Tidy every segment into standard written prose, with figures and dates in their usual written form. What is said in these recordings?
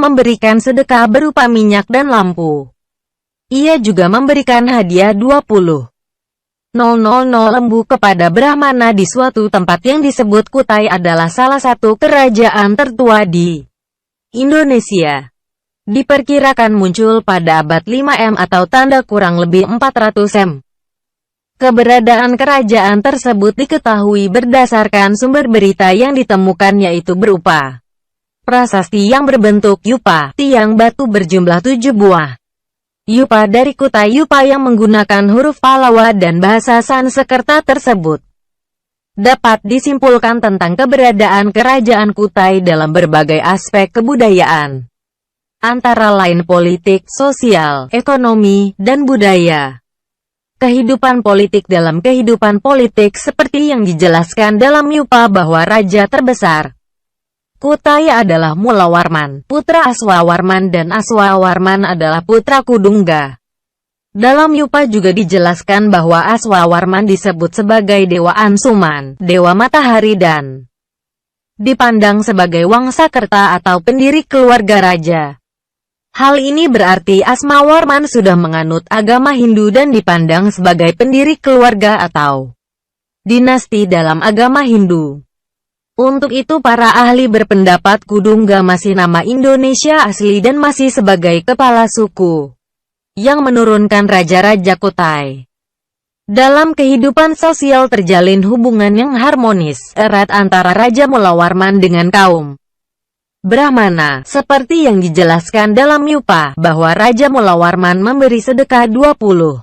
memberikan sedekah berupa minyak dan lampu. Ia juga memberikan hadiah 20.000 lembu kepada Brahmana di suatu tempat yang disebut Kutai adalah salah satu kerajaan tertua di Indonesia. Diperkirakan muncul pada abad 5 atau tanda kurang lebih 400 Keberadaan kerajaan tersebut diketahui berdasarkan sumber berita yang ditemukan, yaitu berupa prasasti yang berbentuk yupa, tiang batu berjumlah 7 buah. Yupa dari Kutai Yupa yang menggunakan huruf Pallawa dan bahasa Sanskerta tersebut. Dapat disimpulkan tentang keberadaan kerajaan Kutai dalam berbagai aspek kebudayaan. Antara lain politik, sosial, ekonomi, dan budaya. Kehidupan politik. Dalam kehidupan politik seperti yang dijelaskan dalam Yupa bahwa raja terbesar Kutai adalah Mulawarman, putra Aswawarman, dan Aswawarman adalah putra Kudungga. Dalam Yupa juga dijelaskan bahwa Aswawarman disebut sebagai Dewa Ansuman, Dewa Matahari, dan dipandang sebagai Wangsakerta atau pendiri keluarga raja. Hal ini berarti Aswawarman sudah menganut agama Hindu dan dipandang sebagai pendiri keluarga atau dinasti dalam agama Hindu. Untuk itu para ahli berpendapat Kudungga masih nama Indonesia asli dan masih sebagai kepala suku yang menurunkan raja-raja Kutai. Dalam kehidupan sosial terjalin hubungan yang harmonis, erat antara Raja Mulawarman dengan kaum Brahmana, seperti yang dijelaskan dalam Yupa, bahwa Raja Mulawarman memberi sedekah 20.000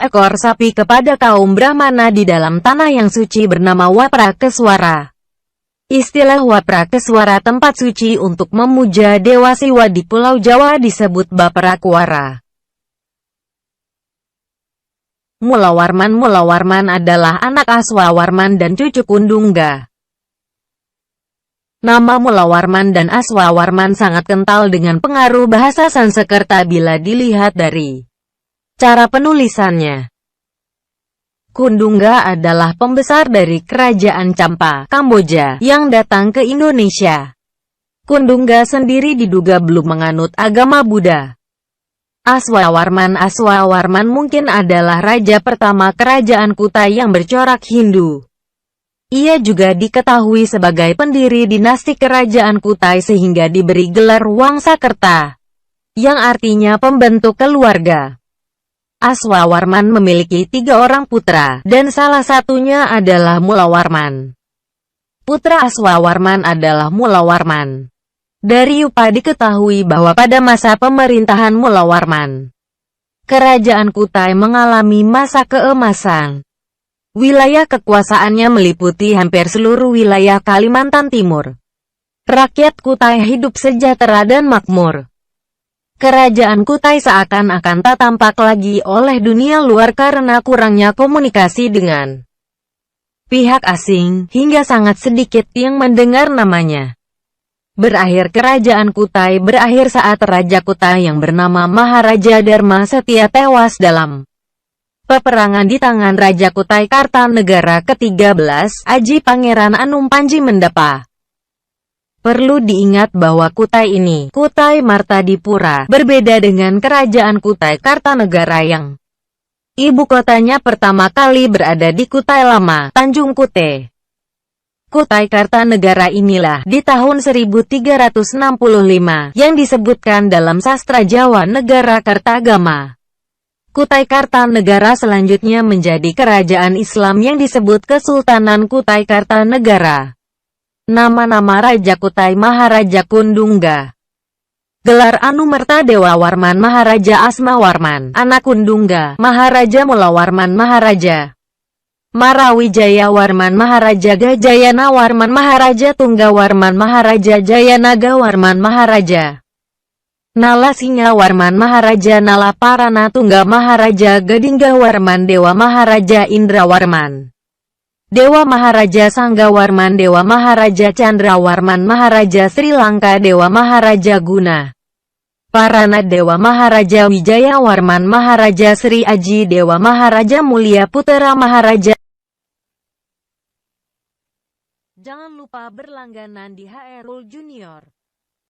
ekor sapi kepada kaum Brahmana di dalam tanah yang suci bernama Waprakeswara. Istilah Waprakeswara tempat suci untuk memuja Dewa Siwa di Pulau Jawa disebut Baprakwara. Mulawarman adalah anak Aswawarman dan cucu Kundungga. Nama Mulawarman dan Aswawarman sangat kental dengan pengaruh bahasa Sanskerta bila dilihat dari cara penulisannya. Kundungga adalah pembesar dari kerajaan Champa, Kamboja, yang datang ke Indonesia. Kundungga sendiri diduga belum menganut agama Buddha. Aswawarman mungkin adalah raja pertama kerajaan Kutai yang bercorak Hindu. Ia juga diketahui sebagai pendiri dinasti kerajaan Kutai sehingga diberi gelar Wangsakerta, yang artinya pembentuk keluarga. Aswawarman memiliki 3 orang putra, dan salah satunya adalah Mulawarman. Putra Aswawarman adalah Mulawarman. Dari Yupa diketahui bahwa pada masa pemerintahan Mulawarman, kerajaan Kutai mengalami masa keemasan. Wilayah kekuasaannya meliputi hampir seluruh wilayah Kalimantan Timur. Rakyat Kutai hidup sejahtera dan makmur. Kerajaan Kutai seakan-akan tak tampak lagi oleh dunia luar karena kurangnya komunikasi dengan pihak asing, hingga sangat sedikit yang mendengar namanya. Kerajaan Kutai berakhir saat Raja Kutai yang bernama Maharaja Dharma Setia tewas dalam peperangan di tangan Raja Kutai Kartanegara ke-13, Aji Pangeran Anum Panji Mendapa. Perlu diingat bahwa Kutai ini, Kutai Martadipura, berbeda dengan kerajaan Kutai Kartanegara yang ibu kotanya pertama kali berada di Kutai Lama, Tanjung Kute. Kutai Kartanegara inilah, di tahun 1365, yang disebutkan dalam sastra Jawa Negara Kartagama. Kutai Kartanegara selanjutnya menjadi kerajaan Islam yang disebut Kesultanan Kutai Kartanegara. Nama-nama Raja Kutai Maharaja Kundungga. Gelar Anumerta Dewa Warman Maharaja Asmawarman, anak Kundungga, Maharaja Mulawarman Maharaja Marawijaya Warman Maharaja Gajayana Warman Maharaja Tunggawarman Maharaja Jayanaga Warman Maharaja Nalasinga Warman Maharaja Nalaparana Tungga Maharaja Gadingga Warman Dewa Maharaja Indrawarman Dewa Maharaja Sanggawarman Dewa Maharaja Chandrawarman Maharaja Sri Lanka Dewa Maharaja Guna Parana Dewa Maharaja Wijaya Warman Maharaja Sri Aji Dewa Maharaja Mulia Putera Maharaja. Jangan lupa berlangganan di HRul Junior.